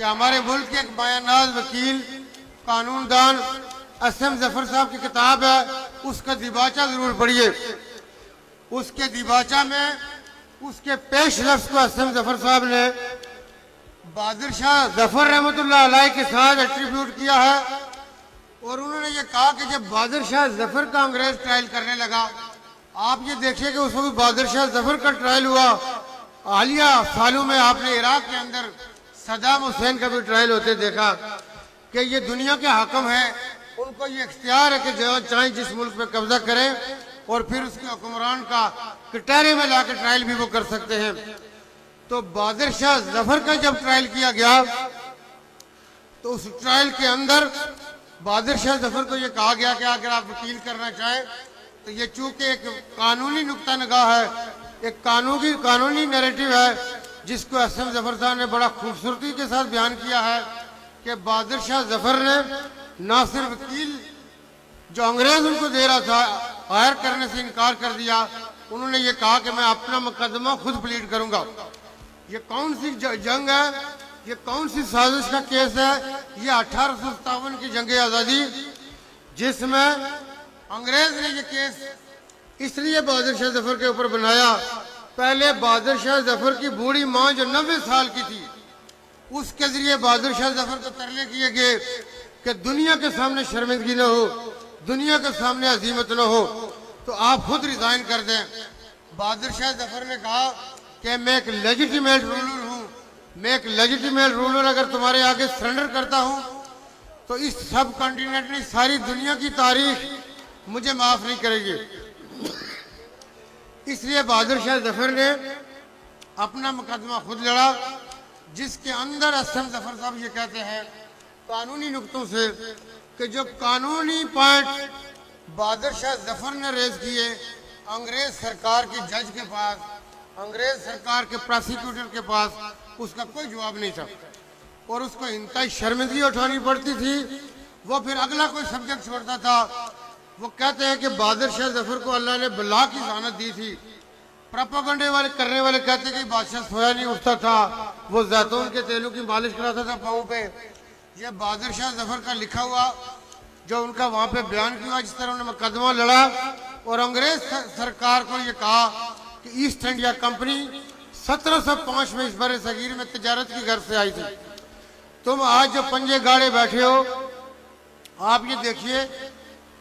कि हमारे मुल्क के एक बायानाज वकील कानूनदान असम जफर साहब की किताब है, उसका दिबाचा जरूर पढ़िए। उसके दिबाचा में उसके पेश लफ्ज को असम जफर साहब ने बहादुर शाह जफर रहमतुल्लाह अलैह के साथ एट्रीब्यूट किया है। और उन्होंने ये कहा कि जब बहादुर शाह जफर का अंग्रेज ट्रायल करने लगा, आप ये देखिए कि उस वक्त बहादुर शाह जफर का ट्रायल हुआ, हालिया सालों में आपने इराक के अंदर सद्दाम हुसैन का भी ट्रायल होते देखा कि ये दुनिया के हाकम हैं, उनको ये इख्तियार है कि जो चाहे जिस मुल्क पे कब्जा करें और फिर उसके हुक्मरान का कटहरे में लाकर ट्रायल भी वो कर सकते हैं। तो बहादुर शाह जफर का जब ट्रायल किया गया तो उस ट्रायल के अंदर बहादुर शाह जफर को ये कहा गया कि अगर आप वकील करना चाहें तो ये चूंकि एक कानूनी नुक्ता नगाह है, एक कानूनी नैरेटिव है, जिसको असम जफर साहब ने बड़ा खूबसूरती के साथ बयान किया है कि बहादुर शाह जफर ने ना सिर्फ वकील जो अंग्रेज उनको दे रहा था हायर करने से इनकार कर दिया, उन्होंने ये कहा कि मैं अपना मुकदमा खुद प्लीड करूंगा। ये कौन सी जंग है, ये कौन सी साजिश का केस है? ये 1857 की जंग आज़ादी, जिसमें अंग्रेज ने ये केस इसलिए बहादुर शाह जफर के ऊपर बनाया। पहले बहादुर शाह जफर की बूढ़ी माँ जो 90 साल की थी, उसके जरिए बहादुर शाह जफर को तरले किए गए कि दुनिया के सामने शर्मिंदगी न हो, दुनिया के सामने अजीमत न हो, तो आप खुद रिजाइन कर दें। बहादुर शाह जफर ने कहा कि मैं एक लेजिटिमेट रूलर हूँ, मैं एक लेजिटिमेट रूलर अगर तुम्हारे आगे सरेंडर करता हूँ तो इस सब कॉन्टिनेंट ने सारी दुनिया की तारीख मुझे माफ नहीं करेगी। इसलिए बहादुर शाह जफर ने अपना मुकदमा खुद लड़ा, जिसके अंदर असम जफर साहब ये कहते हैं कानूनी नुक्तों से कि जो कानूनी पॉइंट बहादुर शाह जफर ने रेज किए अंग्रेज सरकार के जज के पास, अंग्रेज सरकार के प्रोसिक्यूटर के पास, उसका कोई जवाब नहीं था और उसको इंतहाई शर्मिंदगी उठानी पड़ती थी। वो फिर अगला कोई सब्जेक्ट छोड़ता था। वो कहते हैं कि बहादुर शाह जफर को अल्लाह ने बला की ज़ानत दी थी। प्रोपेगेंडे वाले करने वाले कहते हैं कि बादशाह सोया नहीं उठता था, वो जैतून के तेलों की मालिश कराता था पाँव पे। ये बहादुर शाह जफर का लिखा हुआ जो उनका वहाँ पे बयान किया, जिस तरह उन्होंने मुकदमा लड़ा और अंग्रेज सरकार को ये कहा कि ईस्ट इंडिया कंपनी 1705 में इस बड़े सगीर में तिजारत की गर्ज से आई थी। तुम आज जो पंजे गाड़े बैठे हो, आप ये देखिए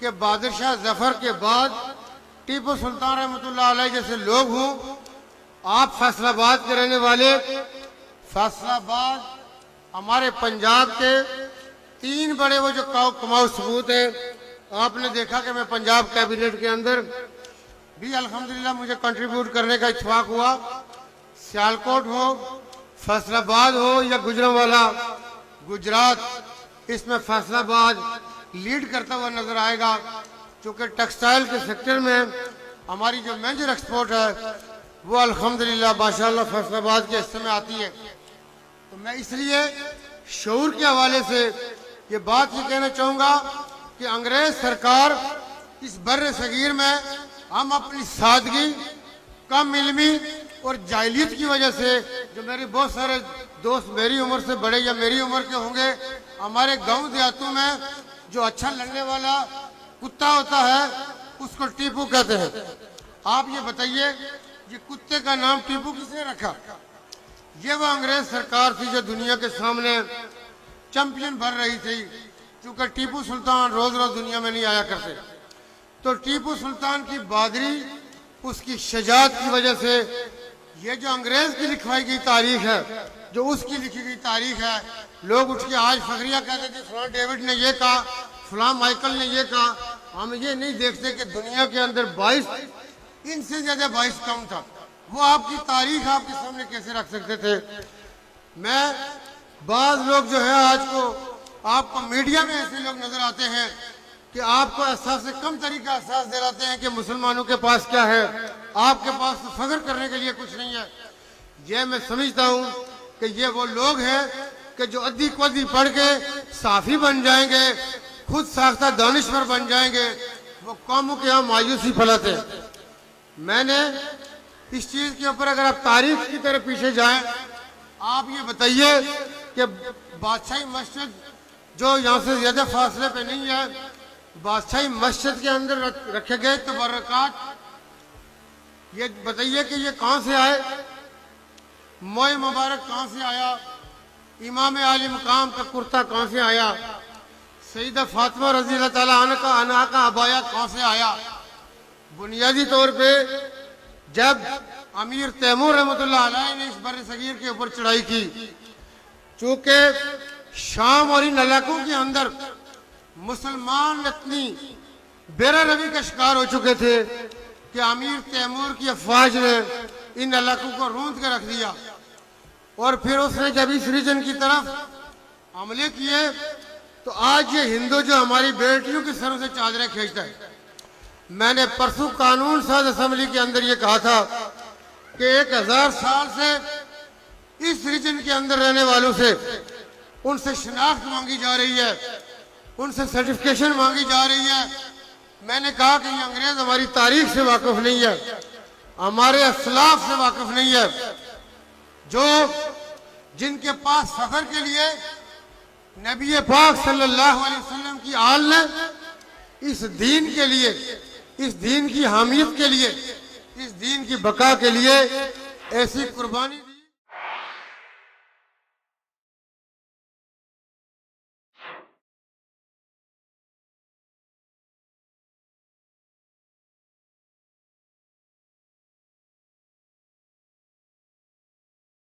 कि बहादुर शाह जफर के बाद टीपू सुल्तान रहमतुल्लाह अलैह जैसे लोग हों, आप फैसलाबाद के रहने वाले, फैसलाबाद हमारे पंजाब के 3 बड़े वो जो कमाऊ सबूत है। आपने देखा कि मैं पंजाब कैबिनेट के अंदर भी अल्हम्दुलिल्लाह मुझे कंट्रीब्यूट करने का इत्तेफाक हुआ। सियालकोट हो, फैसलाबाद हो या गुजरांवाला गुजरात, इसमें फैसलाबाद लीड करता हुआ नजर आएगा, क्योंकि टेक्सटाइल के सेक्टर में हमारी जो मेजर एक्सपोर्ट है वो अल्हम्दुलिल्लाह माशाल्लाह फैसलाबाद के हिस्से में आती है। तो मैं इसलिए शऊर के हवाले से ये बात ही कहना चाहूँगा कि अंग्रेज सरकार इस बर्रे सगीर में हम अपनी सादगी, कम इल्मी और जाहिलियत की वजह से, जो मेरे बहुत सारे दोस्त मेरी उम्र से बड़े या मेरी उम्र के होंगे, हमारे गांव देहातों में जो अच्छा लड़ने वाला कुत्ता होता है उसको टीपू कहते हैं। आप ये बताइए ये कुत्ते का नाम टीपू किसने रखा? ये वो अंग्रेज सरकार थी जो दुनिया के सामने चैंपियन भर रही थी, क्योंकि टीपू सुल्तान रोज रोज दुनिया में नहीं आया करते। तो टीपू सुल्तान की बहादुरी, उसकी शजाअत की वजह से ये जो अंग्रेज की लिखवाई गई तारीख है, जो उसकी लिखी गई तारीख है, लोग उठ के आज फखरिया कहते थे फलां डेविड ने ये कहा, फलां माइकल ने ये कहा। हम ये नहीं देखते कि दुनिया के अंदर 22 इनसे ज्यादा 22 कम था। वो आपकी तारीख आपके सामने कैसे रख सकते थे? मैं बाज लोग जो है आज को आपको मीडिया में ऐसे लोग नजर आते हैं कि आपको एहसास से कम तरीका एहसास दिलाते हैं कि मुसलमानों के पास क्या है, आपके पास तो फख्र करने के लिए कुछ नहीं है। ये मैं समझता हूँ कि ये वो लोग हैं कि जो अद्दी क्वद्दी पढ़ के साफी बन जाएंगे, खुद साख्ता दानिश्वर बन जाएंगे, वो कौमों के यहाँ मायूसी फैलाते हैं। मैंने इस चीज के ऊपर अगर आप तारीख की तरफ पीछे जाएं, आप ये बताइए कि बादशाही मस्जिद जो यहाँ से ज्यादा फासले पे नहीं है, बादशाही मस्जिद के अंदर रखे गए तबर्रकात, ये बताइए कि ये कहाँ से आए, मोए मुबारक कहाँ से आया, इमाम आली मकाम का कुर्ता कहाँ से आया, सईदा फातिमा रज़ी अल्लाह ताला अन्हा का अबाया कहाँ से आया। बुनियादी तौर पे जब अमीर तैमूर रहमतुल्लाह अलैह ने इस बर सगीर के ऊपर चढ़ाई की, चूंकि शाम और इन इलाकों के अंदर मुसलमान इतनी बेरहमी का शिकार हो चुके थे कि अमीर तैमूर की अफवाज ने इन इलाकों को रूंध के रख दिया। और फिर उसने जब इस रीजन की तरफ हमले किए तो आज ये हिंदू जो हमारी बेटियों के सरों से चादरें खींचता है। मैंने परसों कानून साज असेंबली के अंदर ये कहा था कि 1000 साल से इस रीजन के अंदर रहने वालों से उनसे शनाख्त मांगी जा रही है, उनसे सर्टिफिकेशन मांगी जा रही है। मैंने कहा कि ये अंग्रेज हमारी तारीख से वाकिफ नहीं है, हमारे असलाफ से वाकिफ नहीं है, जो जिनके पास सफर के लिए नबी पाक सल्लल्लाहु अलैहि वसल्लम की आल ने इस दीन के लिए, इस दीन की हामियत के लिए, इस दीन की बका के लिए ऐसी कुर्बानी